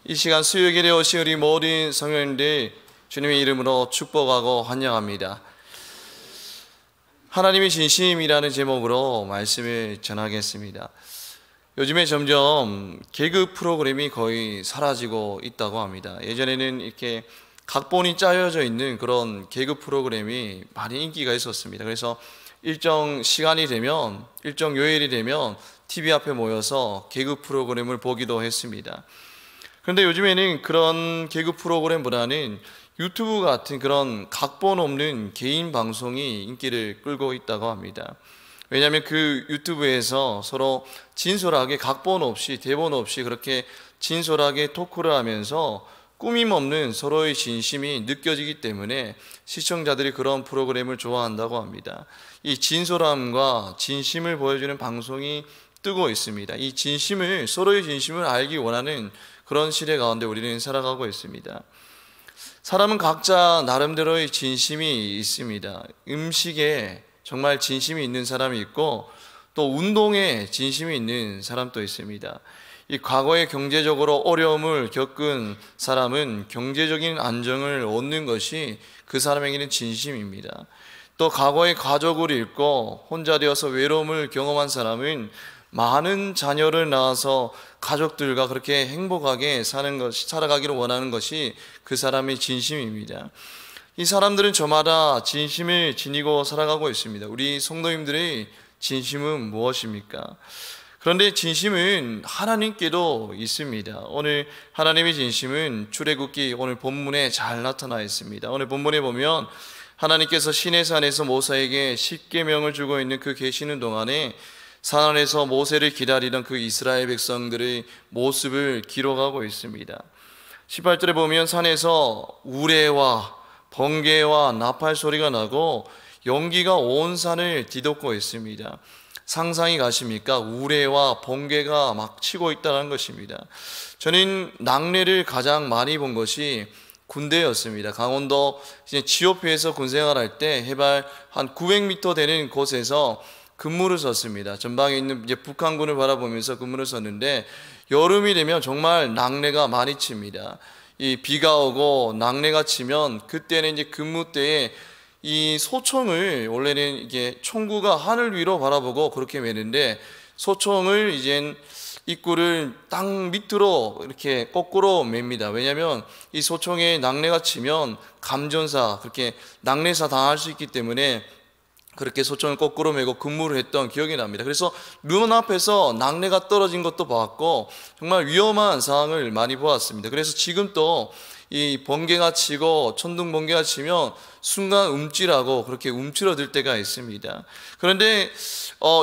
이 시간 수요일에 오신 우리 모든 성도님들 주님의 이름으로 축복하고 환영합니다. 하나님의 진심이라는 제목으로 말씀을 전하겠습니다. 요즘에 점점 개그 프로그램이 거의 사라지고 있다고 합니다. 예전에는 이렇게 각본이 짜여져 있는 그런 개그 프로그램이 많이 인기가 있었습니다. 그래서 일정 시간이 되면, 일정 요일이 되면 TV 앞에 모여서 개그 프로그램을 보기도 했습니다. 그런데 요즘에는 그런 개그 프로그램보다는 유튜브 같은 그런 각본 없는 개인 방송이 인기를 끌고 있다고 합니다. 왜냐하면 그 유튜브에서 서로 진솔하게 각본 없이 대본 없이 그렇게 진솔하게 토크를 하면서 꾸밈 없는 서로의 진심이 느껴지기 때문에 시청자들이 그런 프로그램을 좋아한다고 합니다. 이 진솔함과 진심을 보여주는 방송이 뜨고 있습니다. 이 진심을, 서로의 진심을 알기 원하는 그런 시대 가운데 우리는 살아가고 있습니다. 사람은 각자 나름대로의 진심이 있습니다. 음식에 정말 진심이 있는 사람이 있고 또 운동에 진심이 있는 사람도 있습니다. 이 과거에 경제적으로 어려움을 겪은 사람은 경제적인 안정을 얻는 것이 그 사람에게는 진심입니다. 또 과거에 가족을 잃고 혼자 되어서 외로움을 경험한 사람은 많은 자녀를 낳아서 가족들과 그렇게 행복하게 살아가기를 원하는 것이 그 사람의 진심입니다. 이 사람들은 저마다 진심을 지니고 살아가고 있습니다. 우리 성도님들의 진심은 무엇입니까? 그런데 진심은 하나님께도 있습니다. 오늘 하나님의 진심은 출애굽기 오늘 본문에 잘 나타나 있습니다. 오늘 본문에 보면 하나님께서 시내산에서 모세에게 십계명을 주고 있는 그 계시는 동안에 산 아래서 모세를 기다리던 그 이스라엘 백성들의 모습을 기록하고 있습니다. 18절에 보면 산에서 우레와 번개와 나팔 소리가 나고 연기가 온 산을 뒤덮고 있습니다. 상상이 가십니까? 우레와 번개가 막 치고 있다는 것입니다. 저는 낙뢰를 가장 많이 본 것이 군대였습니다. 강원도 지오피에서 군생활할 때 해발 한 900m 되는 곳에서 근무를 섰습니다. 전방에 있는 북한군을 바라보면서 근무를 섰는데 여름이 되면 정말 낙뢰가 많이 칩니다. 이 비가 오고 낙뢰가 치면 그때는 이제 근무 때에 이 소총을 원래는 이게 총구가 하늘 위로 바라보고 그렇게 매는데 소총을 이젠 입구를 땅 밑으로 이렇게 거꾸로 맵니다. 왜냐하면 이 소총에 낙뢰가 치면 감전사, 그렇게 낙뢰사 당할 수 있기 때문에 그렇게 소총을 거꾸로 메고 근무를 했던 기억이 납니다. 그래서 눈앞에서 낙뢰가 떨어진 것도 봤고 정말 위험한 상황을 많이 보았습니다. 그래서 지금 또 이 번개가 치고 천둥 번개가 치면 순간 움찔하고 그렇게 움츠러들 때가 있습니다. 그런데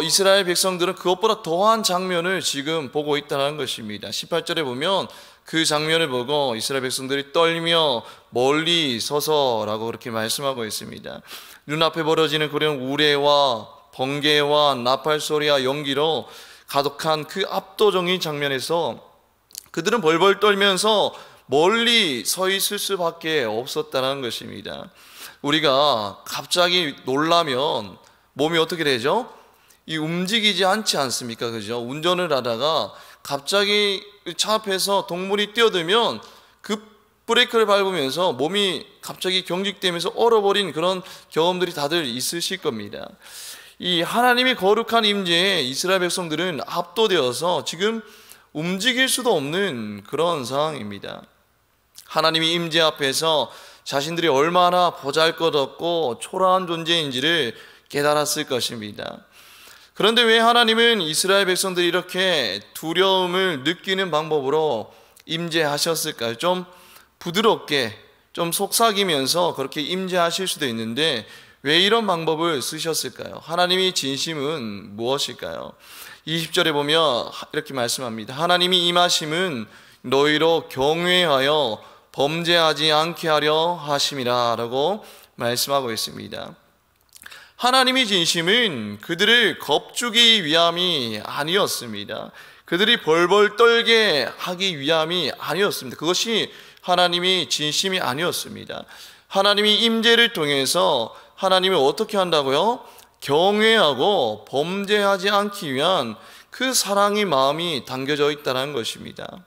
이스라엘 백성들은 그것보다 더한 장면을 지금 보고 있다는 것입니다. 18절에 보면 그 장면을 보고 이스라엘 백성들이 떨며 멀리 서서라고 그렇게 말씀하고 있습니다. 눈앞에 벌어지는 그런 우레와 번개와 나팔 소리와 연기로 가득한 그 압도적인 장면에서 그들은 벌벌 떨면서 멀리 서 있을 수밖에 없었다는 것입니다. 우리가 갑자기 놀라면 몸이 어떻게 되죠? 이 움직이지 않지 않습니까? 그죠? 운전을 하다가 갑자기 차 앞에서 동물이 뛰어들면 급 브레이크를 밟으면서 몸이 갑자기 경직되면서 얼어버린 그런 경험들이 다들 있으실 겁니다. 이 하나님의 거룩한 임재에 이스라엘 백성들은 압도되어서 지금 움직일 수도 없는 그런 상황입니다. 하나님의 임재 앞에서 자신들이 얼마나 보잘것없고 초라한 존재인지를 깨달았을 것입니다. 그런데 왜 하나님은 이스라엘 백성들이 이렇게 두려움을 느끼는 방법으로 임재하셨을까요? 좀 부드럽게, 좀 속삭이면서 그렇게 임재하실 수도 있는데 왜 이런 방법을 쓰셨을까요? 하나님의 진심은 무엇일까요? 20절에 보면 이렇게 말씀합니다. 하나님이 임하심은 너희로 경외하여 범죄하지 않게 하려 하심이라 라고 말씀하고 있습니다. 하나님의 진심은 그들을 겁주기 위함이 아니었습니다. 그들이 벌벌 떨게 하기 위함이 아니었습니다. 그것이 하나님의 진심이 아니었습니다. 하나님이 임재를 통해서 하나님을 어떻게 한다고요? 경외하고 범죄하지 않기 위한 그 사랑의 마음이 담겨져 있다는 것입니다.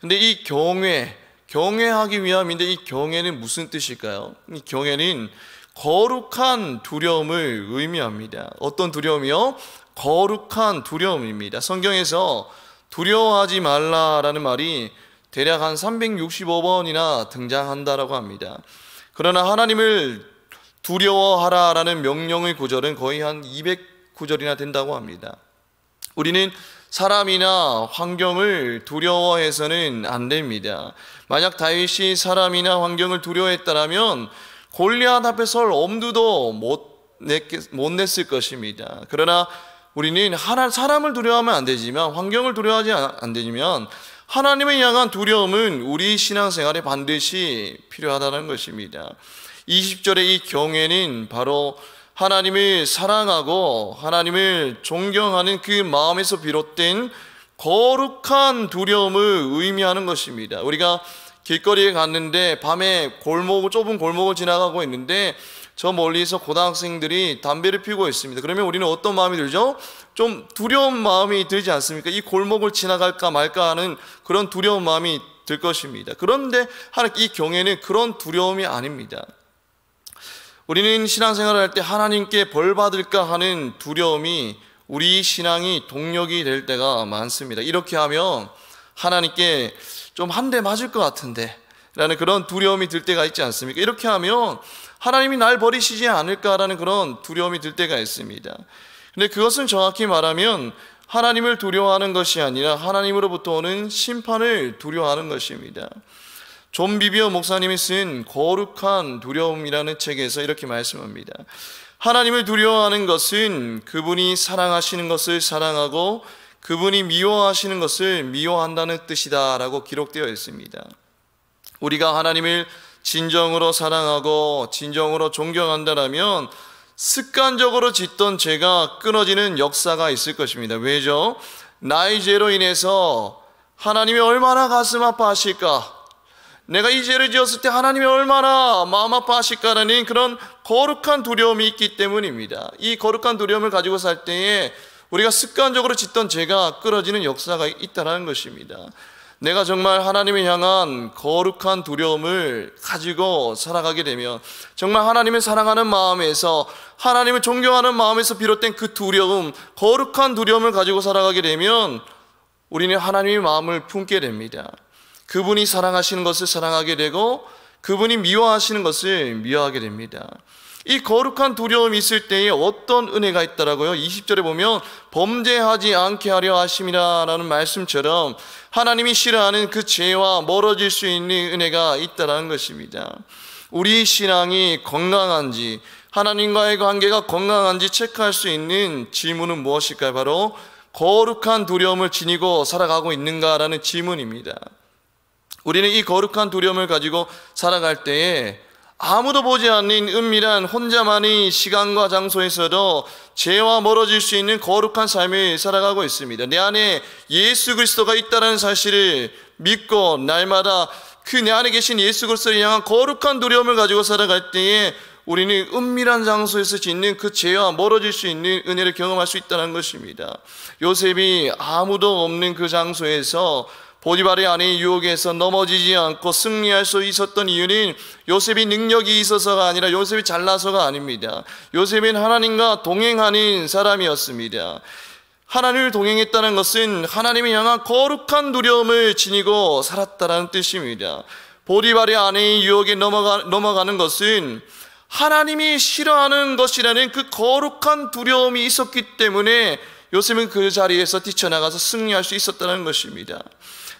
근데 이 경외하기 위함인데, 이 경외는 무슨 뜻일까요? 이 경외는 거룩한 두려움을 의미합니다. 어떤 두려움이요? 거룩한 두려움입니다. 성경에서 두려워하지 말라라는 말이 대략 한 365번이나 등장한다라고 합니다. 그러나 하나님을 두려워하라라는 명령의 구절은 거의 한 200구절이나 된다고 합니다. 우리는 사람이나 환경을 두려워해서는 안 됩니다. 만약 다윗이 사람이나 환경을 두려워했다면 골리앗 앞에 설 엄두도 못 냈을 것입니다. 그러나 우리는 사람을 두려워하면 안 되지만, 환경을 두려워하지 안 되지만, 하나님을 향한 두려움은 우리 신앙생활에 반드시 필요하다는 것입니다. 20절의 이 경외는 바로 하나님을 사랑하고 하나님을 존경하는 그 마음에서 비롯된 거룩한 두려움을 의미하는 것입니다. 우리가 길거리에 갔는데 밤에 좁은 골목을 지나가고 있는데 저 멀리서 고등학생들이 담배를 피우고 있습니다. 그러면 우리는 어떤 마음이 들죠? 좀 두려운 마음이 들지 않습니까? 이 골목을 지나갈까 말까 하는 그런 두려운 마음이 들 것입니다. 그런데 이 경외는 그런 두려움이 아닙니다. 우리는 신앙생활을 할 때 하나님께 벌 받을까 하는 두려움이 우리 신앙이 동력이 될 때가 많습니다. 이렇게 하면 하나님께 좀 한 대 맞을 것 같은데 라는 그런 두려움이 들 때가 있지 않습니까? 이렇게 하면 하나님이 날 버리시지 않을까라는 그런 두려움이 들 때가 있습니다. 근데 그것은 정확히 말하면 하나님을 두려워하는 것이 아니라 하나님으로부터 오는 심판을 두려워하는 것입니다. 존 비비어 목사님이 쓴 거룩한 두려움이라는 책에서 이렇게 말씀합니다. 하나님을 두려워하는 것은 그분이 사랑하시는 것을 사랑하고 그분이 미워하시는 것을 미워한다는 뜻이다 라고 기록되어 있습니다. 우리가 하나님을 진정으로 사랑하고 진정으로 존경한다면 습관적으로 짓던 죄가 끊어지는 역사가 있을 것입니다. 왜죠? 나의 죄로 인해서 하나님이 얼마나 가슴 아파하실까? 내가 이 죄를 지었을 때 하나님이 얼마나 마음 아파하실까라는 그런 거룩한 두려움이 있기 때문입니다. 이 거룩한 두려움을 가지고 살 때에 우리가 습관적으로 짓던 죄가 끊어지는 역사가 있다는 것입니다. 내가 정말 하나님을 향한 거룩한 두려움을 가지고 살아가게 되면, 정말 하나님을 사랑하는 마음에서, 하나님을 존경하는 마음에서 비롯된 그 두려움, 거룩한 두려움을 가지고 살아가게 되면 우리는 하나님의 마음을 품게 됩니다. 그분이 사랑하시는 것을 사랑하게 되고 그분이 미워하시는 것을 미워하게 됩니다. 이 거룩한 두려움이 있을 때에 어떤 은혜가 있더라고요. 20절에 보면 범죄하지 않게 하려 하심이라 라는 말씀처럼 하나님이 싫어하는 그 죄와 멀어질 수 있는 은혜가 있다는 것입니다. 우리 신앙이 건강한지, 하나님과의 관계가 건강한지 체크할 수 있는 질문은 무엇일까요? 바로 거룩한 두려움을 지니고 살아가고 있는가라는 질문입니다. 우리는 이 거룩한 두려움을 가지고 살아갈 때에 아무도 보지 않는 은밀한 혼자만의 시간과 장소에서도 죄와 멀어질 수 있는 거룩한 삶을 살아가고 있습니다. 내 안에 예수 그리스도가 있다는 사실을 믿고 날마다 그 내 안에 계신 예수 그리스도를 향한 거룩한 두려움을 가지고 살아갈 때에 우리는 은밀한 장소에서 짓는 그 죄와 멀어질 수 있는 은혜를 경험할 수 있다는 것입니다. 요셉이 아무도 없는 그 장소에서 보디발의 아내의 유혹에서 넘어지지 않고 승리할 수 있었던 이유는 요셉이 능력이 있어서가 아니라 요셉이 잘나서가 아닙니다. 요셉은 하나님과 동행하는 사람이었습니다. 하나님을 동행했다는 것은 하나님을 향한 거룩한 두려움을 지니고 살았다는 뜻입니다. 보디발의 아내의 유혹에 넘어가는 것은 하나님이 싫어하는 것이라는 그 거룩한 두려움이 있었기 때문에 요셉은 그 자리에서 뛰쳐나가서 승리할 수 있었다는 것입니다.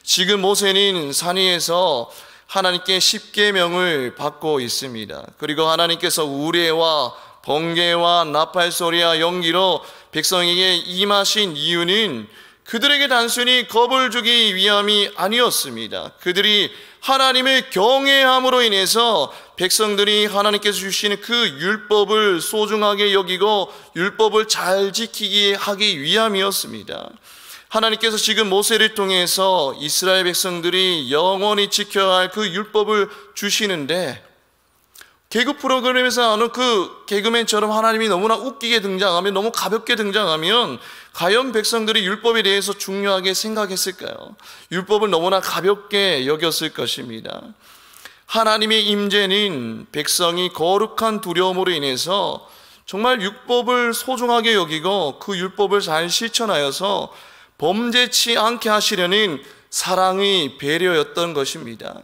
지금 모세는 산 위에서 하나님께 십계명을 받고 있습니다. 그리고 하나님께서 우레와 번개와 나팔 소리와 연기로 백성에게 임하신 이유는 그들에게 단순히 겁을 주기 위함이 아니었습니다. 그들이 하나님을 경외함으로 인해서 백성들이 하나님께서 주시는 그 율법을 소중하게 여기고 율법을 잘 지키게 하기 위함이었습니다. 하나님께서 지금 모세를 통해서 이스라엘 백성들이 영원히 지켜야 할 그 율법을 주시는데 개그 프로그램에서 나오는 그 개그맨처럼 하나님이 너무나 웃기게 등장하면, 너무 가볍게 등장하면 과연 백성들이 율법에 대해서 중요하게 생각했을까요? 율법을 너무나 가볍게 여겼을 것입니다. 하나님의 임재는 백성이 거룩한 두려움으로 인해서 정말 율법을 소중하게 여기고 그 율법을 잘 실천하여서 범죄치 않게 하시려는 사랑의 배려였던 것입니다.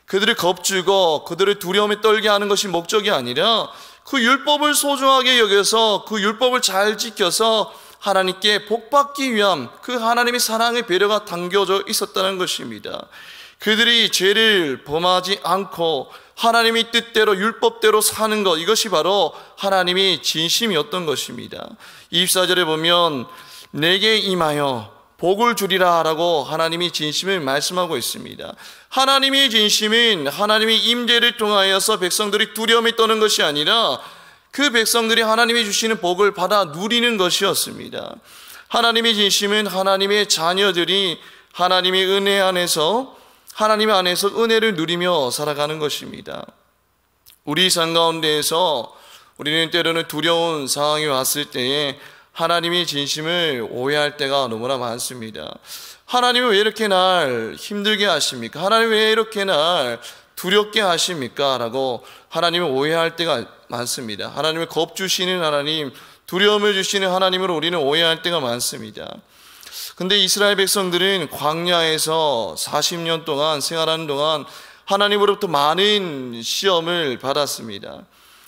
그들을 겁주고 그들을 두려움에 떨게 하는 것이 목적이 아니라 그 율법을 소중하게 여겨서 그 율법을 잘 지켜서 하나님께 복받기 위함, 그 하나님의 사랑의 배려가 담겨져 있었다는 것입니다. 그들이 죄를 범하지 않고 하나님의 뜻대로 율법대로 사는 것, 이것이 바로 하나님의 진심이었던 것입니다. 24절에 보면 내게 임하여 복을 주리라 라고 하나님이 진심을 말씀하고 있습니다. 하나님의 진심은 하나님의 임재를 통하여서 백성들이 두려움에 떠는 것이 아니라 그 백성들이 하나님이 주시는 복을 받아 누리는 것이었습니다. 하나님의 진심은 하나님의 자녀들이 하나님의 은혜 안에서, 하나님 안에서 은혜를 누리며 살아가는 것입니다. 우리 삶 가운데에서 우리는 때로는 두려운 상황이 왔을 때에 하나님의 진심을 오해할 때가 너무나 많습니다. 하나님은 왜 이렇게 날 힘들게 하십니까? 하나님 왜 이렇게 날 두렵게 하십니까? 라고 하나님을 오해할 때가 많습니다. 하나님을 겁주시는 하나님, 두려움을 주시는 하나님으로 우리는 오해할 때가 많습니다. 근데 이스라엘 백성들은 광야에서 40년 동안 생활하는 동안 하나님으로부터 많은 시험을 받았습니다.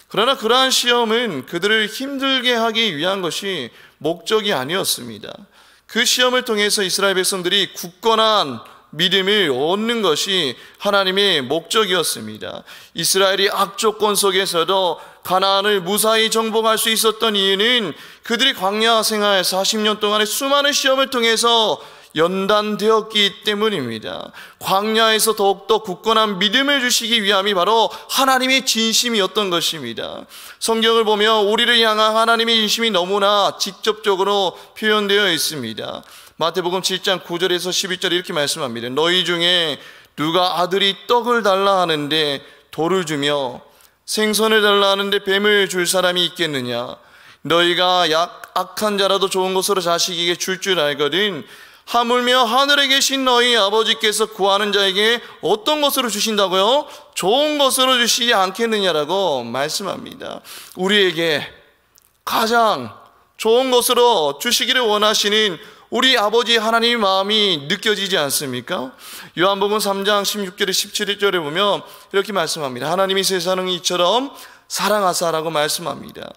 그러나 그러한 시험은 그들을 힘들게 하기 위한 것이 목적이 아니었습니다. 그 시험을 통해서 이스라엘 백성들이 굳건한 믿음을 얻는 것이 하나님의 목적이었습니다. 이스라엘이 악조건 속에서도 가나안을 무사히 정복할 수 있었던 이유는 그들이 광야 생활 40년 동안의 수많은 시험을 통해서 연단되었기 때문입니다. 광야에서 더욱더 굳건한 믿음을 주시기 위함이 바로 하나님의 진심이었던 것입니다. 성경을 보면 우리를 향한 하나님의 진심이 너무나 직접적으로 표현되어 있습니다. 마태복음 7장 9절에서 11절 이렇게 말씀합니다. 너희 중에 누가 아들이 떡을 달라 하는데 돌을 주며 생선을 달라 하는데 뱀을 줄 사람이 있겠느냐? 너희가 악한 자라도 좋은 것으로 자식에게 줄 알거든 하물며 하늘에 계신 너희 아버지께서 구하는 자에게 어떤 것으로 주신다고요? 좋은 것으로 주시지 않겠느냐라고 말씀합니다. 우리에게 가장 좋은 것으로 주시기를 원하시는 우리 아버지 하나님의 마음이 느껴지지 않습니까? 요한복음 3장 16절에 17절에 보면 이렇게 말씀합니다. 하나님이 세상을 이처럼 사랑하사라고 말씀합니다.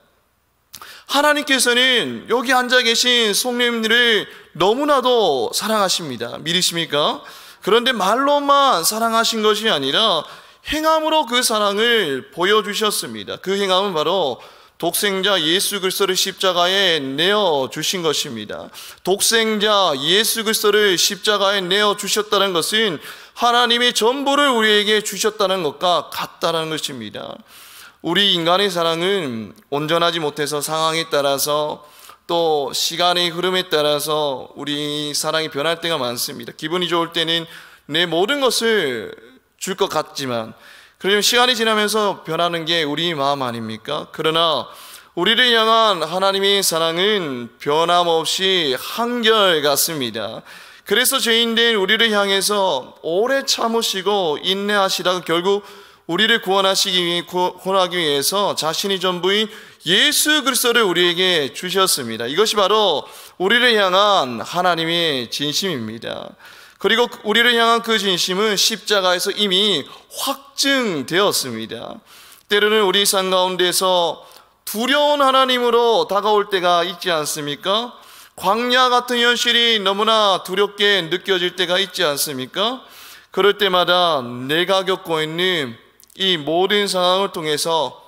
하나님께서는 여기 앉아 계신 성도님들을 너무나도 사랑하십니다. 믿으십니까? 그런데 말로만 사랑하신 것이 아니라 행함으로 그 사랑을 보여주셨습니다. 그 행함은 바로 독생자 예수 그리스도를 십자가에 내어주신 것입니다. 독생자 예수 그리스도를 십자가에 내어주셨다는 것은 하나님의 전부를 우리에게 주셨다는 것과 같다는 것입니다. 우리 인간의 사랑은 온전하지 못해서 상황에 따라서 또 시간의 흐름에 따라서 우리 사랑이 변할 때가 많습니다. 기분이 좋을 때는 내 모든 것을 줄 것 같지만 그러면 시간이 지나면서 변하는 게 우리 마음 아닙니까? 그러나 우리를 향한 하나님의 사랑은 변함없이 한결같습니다. 그래서 죄인된 우리를 향해서 오래 참으시고 인내하시다가 결국 우리를 구원하기 위해서 자신이 전부인 예수 그리스도를 우리에게 주셨습니다. 이것이 바로 우리를 향한 하나님의 진심입니다. 그리고 우리를 향한 그 진심은 십자가에서 이미 확증되었습니다. 때로는 우리 삶 가운데서 두려운 하나님으로 다가올 때가 있지 않습니까? 광야 같은 현실이 너무나 두렵게 느껴질 때가 있지 않습니까? 그럴 때마다 내가 겪고 있는 이 모든 상황을 통해서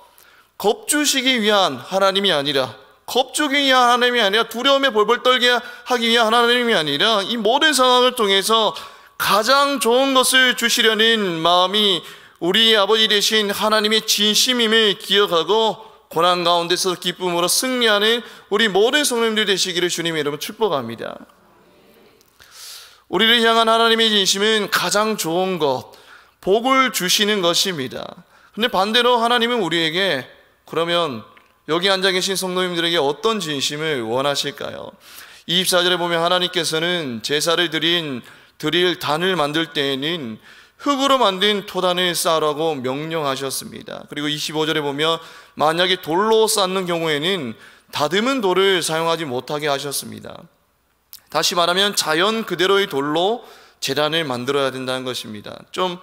겁주시기 위한 하나님이 아니라, 겁주기 위한 하나님이 아니라, 두려움에 벌벌 떨게 하기 위한 하나님이 아니라 이 모든 상황을 통해서 가장 좋은 것을 주시려는 마음이 우리 아버지 되신 하나님의 진심임을 기억하고 고난 가운데서 기쁨으로 승리하는 우리 모든 성도님들 되시기를 주님의 이름으로 축복합니다. 우리를 향한 하나님의 진심은 가장 좋은 것, 복을 주시는 것입니다. 근데 반대로 하나님은 우리에게 그러면 여기 앉아 계신 성도님들에게 어떤 진심을 원하실까요? 24절에 보면 하나님께서는 제사를 드릴 단을 만들 때에는 흙으로 만든 토단을 쌓으라고 명령하셨습니다. 그리고 25절에 보면 만약에 돌로 쌓는 경우에는 다듬은 돌을 사용하지 못하게 하셨습니다. 다시 말하면 자연 그대로의 돌로 제단을 만들어야 된다는 것입니다. 좀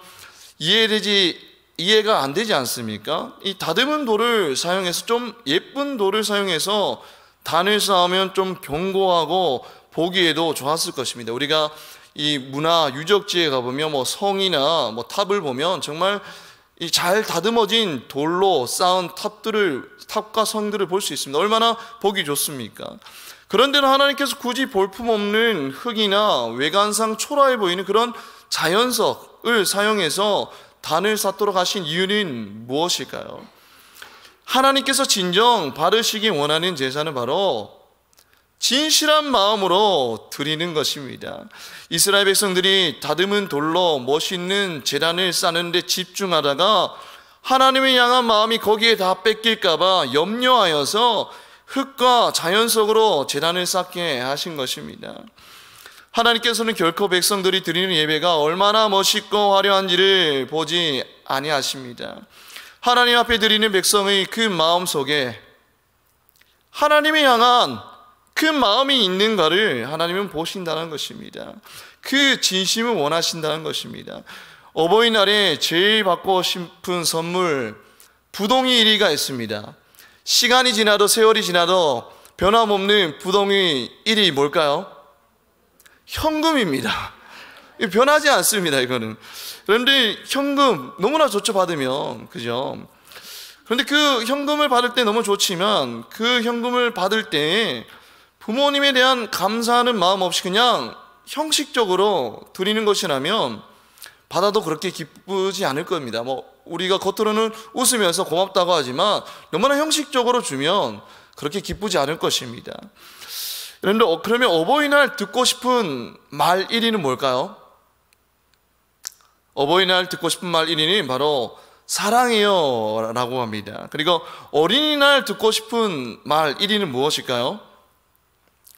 이해가 안 되지 않습니까? 이 다듬은 돌을 사용해서 좀 예쁜 돌을 사용해서 단을 쌓으면 좀 견고하고 보기에도 좋았을 것입니다. 우리가 이 문화 유적지에 가보면 성이나 탑을 보면 정말 이 잘 다듬어진 돌로 쌓은 탑과 성들을 볼 수 있습니다. 얼마나 보기 좋습니까? 그런데는 하나님께서 굳이 볼품없는 흙이나 외관상 초라해 보이는 그런 자연석을 사용해서 단을 쌓도록 하신 이유는 무엇일까요? 하나님께서 진정 받으시기 원하는 제사는 바로 진실한 마음으로 드리는 것입니다. 이스라엘 백성들이 다듬은 돌로 멋있는 제단을 쌓는데 집중하다가 하나님을 향한 마음이 거기에 다 뺏길까 봐 염려하여서 흙과 자연석으로 제단을 쌓게 하신 것입니다. 하나님께서는 결코 백성들이 드리는 예배가 얼마나 멋있고 화려한지를 보지 아니하십니다. 하나님 앞에 드리는 백성의 그 마음 속에 하나님을 향한 그 마음이 있는가를 하나님은 보신다는 것입니다. 그 진심을 원하신다는 것입니다. 어버이날에 제일 받고 싶은 선물 부동의 1위가 있습니다. 시간이 지나도 세월이 지나도 변함없는 부동의 1위 뭘까요? 현금입니다. 변하지 않습니다. 이거는. 그런데 현금 너무나 좋죠, 받으면. 그죠? 그런데 그 현금을 받을 때 너무 좋지만 그 현금을 받을 때 부모님에 대한 감사하는 마음 없이 그냥 형식적으로 드리는 것이라면 받아도 그렇게 기쁘지 않을 겁니다. 우리가 겉으로는 웃으면서 고맙다고 하지만 너무나 형식적으로 주면 그렇게 기쁘지 않을 것입니다. 그런데 그러면 어버이날 듣고 싶은 말 1위는 뭘까요? 어버이날 듣고 싶은 말 1위는 바로 사랑해요 라고 합니다. 그리고 어린이날 듣고 싶은 말 1위는 무엇일까요?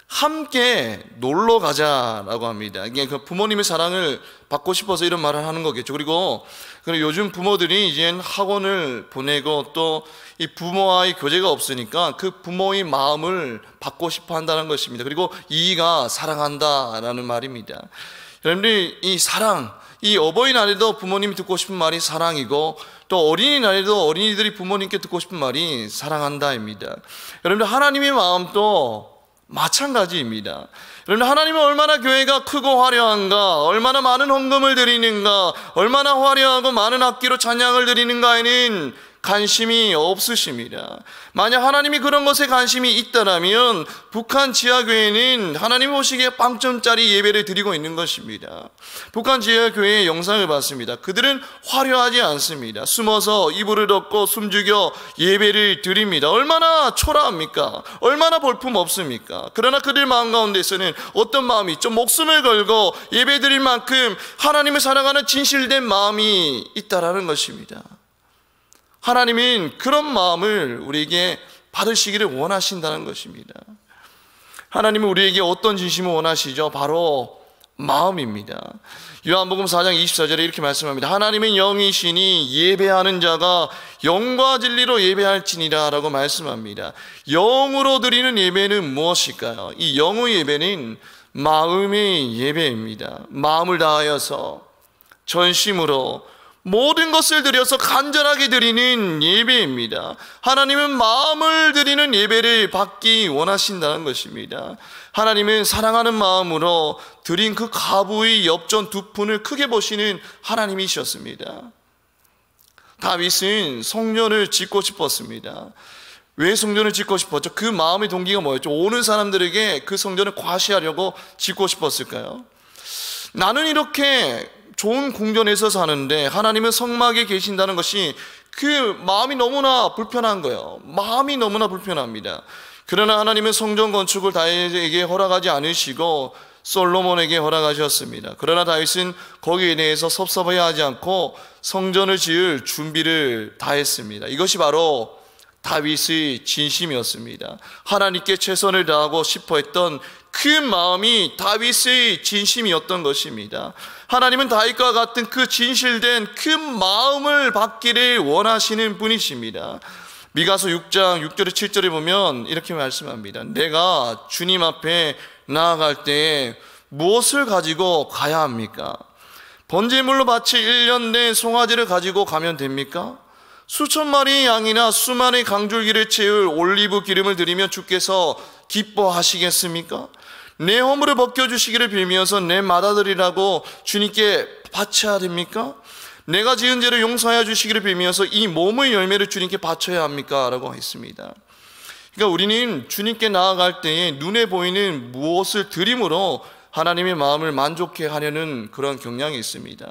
함께 놀러 가자라고 합니다. 이게 부모님의 사랑을 받고 싶어서 이런 말을 하는 거겠죠. 그리고 요즘 부모들이 이제 학원을 보내고 또 이 부모와의 교제가 없으니까 그 부모의 마음을 받고 싶어 한다는 것입니다. 그리고 이가 사랑한다라는 말입니다. 여러분들 이 사랑, 이 어버이날에도 부모님이 듣고 싶은 말이 사랑이고 또 어린이날에도 어린이들이 부모님께 듣고 싶은 말이 사랑한다입니다. 여러분들 하나님의 마음도 마찬가지입니다. 여러분 하나님은 얼마나 교회가 크고 화려한가, 얼마나 많은 헌금을 드리는가, 얼마나 화려하고 많은 악기로 찬양을 드리는가에는 관심이 없으십니다. 만약 하나님이 그런 것에 관심이 있다면 북한 지하교회는 하나님 보시기에 빵점짜리 예배를 드리고 있는 것입니다. 북한 지하교회의 영상을 봤습니다. 그들은 화려하지 않습니다. 숨어서 이불을 덮고 숨죽여 예배를 드립니다. 얼마나 초라합니까? 얼마나 볼품 없습니까? 그러나 그들 마음 가운데서는 어떤 마음이 있죠? 목숨을 걸고 예배 드릴 만큼 하나님을 사랑하는 진실된 마음이 있다라는 것입니다. 하나님은 그런 마음을 우리에게 받으시기를 원하신다는 것입니다. 하나님은 우리에게 어떤 진심을 원하시죠? 바로 마음입니다. 요한복음 4장 24절에 이렇게 말씀합니다. 하나님은 영이시니 예배하는 자가 영과 진리로 예배할지니라 라고 말씀합니다. 영으로 드리는 예배는 무엇일까요? 이 영의 예배는 마음의 예배입니다. 마음을 다하여서 전심으로 모든 것을 드려서 간절하게 드리는 예배입니다. 하나님은 마음을 드리는 예배를 받기 원하신다는 것입니다. 하나님은 사랑하는 마음으로 드린 그 가부의 엽전 2푼을 크게 보시는 하나님이셨습니다. 다윗은 성전을 짓고 싶었습니다. 왜 성전을 짓고 싶었죠? 그 마음의 동기가 뭐였죠? 오는 사람들에게 그 성전을 과시하려고 짓고 싶었을까요? 나는 이렇게 좋은 궁전에서 사는데 하나님은 성막에 계신다는 것이 그 마음이 너무나 불편한 거예요. 마음이 너무나 불편합니다. 그러나 하나님은 성전 건축을 다윗에게 허락하지 않으시고 솔로몬에게 허락하셨습니다. 그러나 다윗은 거기에 대해서 섭섭해하지 않고 성전을 지을 준비를 다 했습니다. 이것이 바로 다윗의 진심이었습니다. 하나님께 최선을 다하고 싶어 했던 그 마음이 다윗의 진심이었던 것입니다. 하나님은 다윗과 같은 그 진실된 그 마음을 받기를 원하시는 분이십니다. 미가서 6장 6절에 7절에 보면 이렇게 말씀합니다. 내가 주님 앞에 나아갈 때에 무엇을 가지고 가야 합니까? 번제물로 바칠 1년 된 송아지를 가지고 가면 됩니까? 수천 마리의 양이나 수만의 강줄기를 채울 올리브 기름을 드리면 주께서 기뻐하시겠습니까? 내 허물을 벗겨주시기를 빌면서 내 맏아들이라고 주님께 바쳐야 됩니까? 내가 지은 죄를 용서하여 주시기를 빌면서 이 몸의 열매를 주님께 바쳐야 합니까? 라고 했습니다. 그러니까 우리는 주님께 나아갈 때에 눈에 보이는 무엇을 드림으로 하나님의 마음을 만족해 하려는 그런 경향이 있습니다.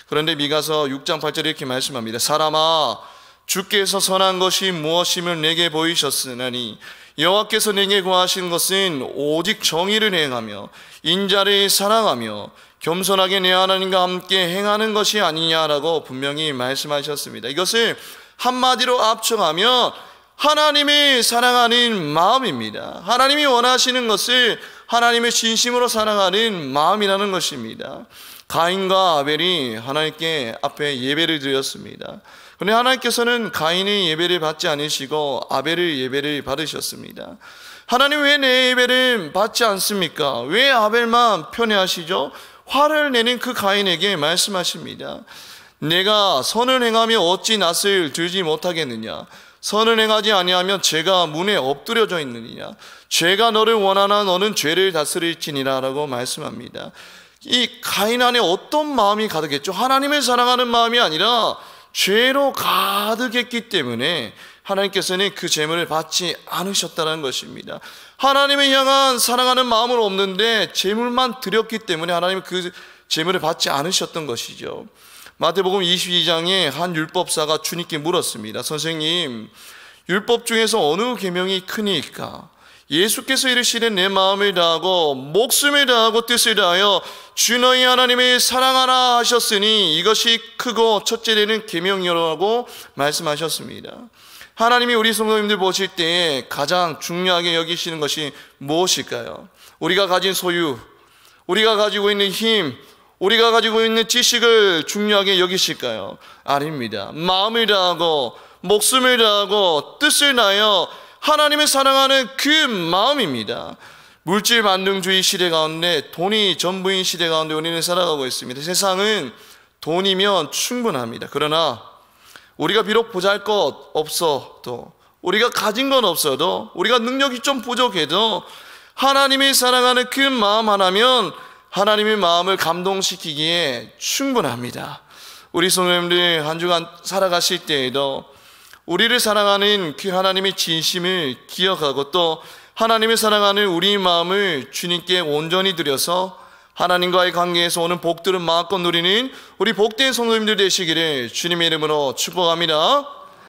그런데 미가서 6장 8절에 이렇게 말씀합니다. 사람아, 주께서 선한 것이 무엇임을 내게 보이셨으나니 여호와께서 내게 구하신 것은 오직 정의를 행하며 인자를 사랑하며 겸손하게 내 하나님과 함께 행하는 것이 아니냐라고 분명히 말씀하셨습니다. 이것을 한마디로 압축하면 하나님이 사랑하는 마음입니다. 하나님이 원하시는 것을 하나님의 진심으로 사랑하는 마음이라는 것입니다. 가인과 아벨이 하나님께 앞에 예배를 드렸습니다. 그런데 하나님께서는 가인의 예배를 받지 않으시고 아벨의 예배를 받으셨습니다. 하나님 왜 내 예배를 받지 않습니까? 왜 아벨만 편애하시죠? 화를 내는 그 가인에게 말씀하십니다. 내가 선을 행하며 어찌 낯을 들지 못하겠느냐? 선을 행하지 아니하면 죄가 문에 엎드려져 있느니냐? 죄가 너를 원하나 너는 죄를 다스릴지니라 라고 말씀합니다. 이 가인 안에 어떤 마음이 가득했죠? 하나님을 사랑하는 마음이 아니라 죄로 가득했기 때문에 하나님께서는 그 제물을 받지 않으셨다는 것입니다. 하나님을 향한 사랑하는 마음은 없는데 제물만 드렸기 때문에 하나님은 그 제물을 받지 않으셨던 것이죠. 마태복음 22장에 한 율법사가 주님께 물었습니다. 선생님, 율법 중에서 어느 계명이 크니까? 예수께서 이르시되 내 마음을 다하고 목숨을 다하고 뜻을 다하여 주 너희 하나님을 사랑하라 하셨으니 이것이 크고 첫째되는 계명이라고 말씀하셨습니다. 하나님이 우리 성도님들 보실 때에 가장 중요하게 여기시는 것이 무엇일까요? 우리가 가진 소유, 우리가 가지고 있는 힘, 우리가 가지고 있는 지식을 중요하게 여기실까요? 아닙니다. 마음을 다하고 목숨을 다하고 뜻을 다하여 하나님을 사랑하는 그 마음입니다. 물질 만능주의 시대 가운데 돈이 전부인 시대 가운데 우리는 살아가고 있습니다. 세상은 돈이면 충분합니다. 그러나 우리가 비록 보잘것 없어도, 우리가 가진 건 없어도, 우리가 능력이 좀 부족해도 하나님을 사랑하는 그 마음 하나면 하나님의 마음을 감동시키기에 충분합니다. 우리 성도님들 한 주간 살아가실 때에도 우리를 사랑하는 그 하나님의 진심을 기억하고 또 하나님을 사랑하는 우리 마음을 주님께 온전히 드려서 하나님과의 관계에서 오는 복들은 마음껏 누리는 우리 복된 성도님들 되시기를 주님의 이름으로 축복합니다.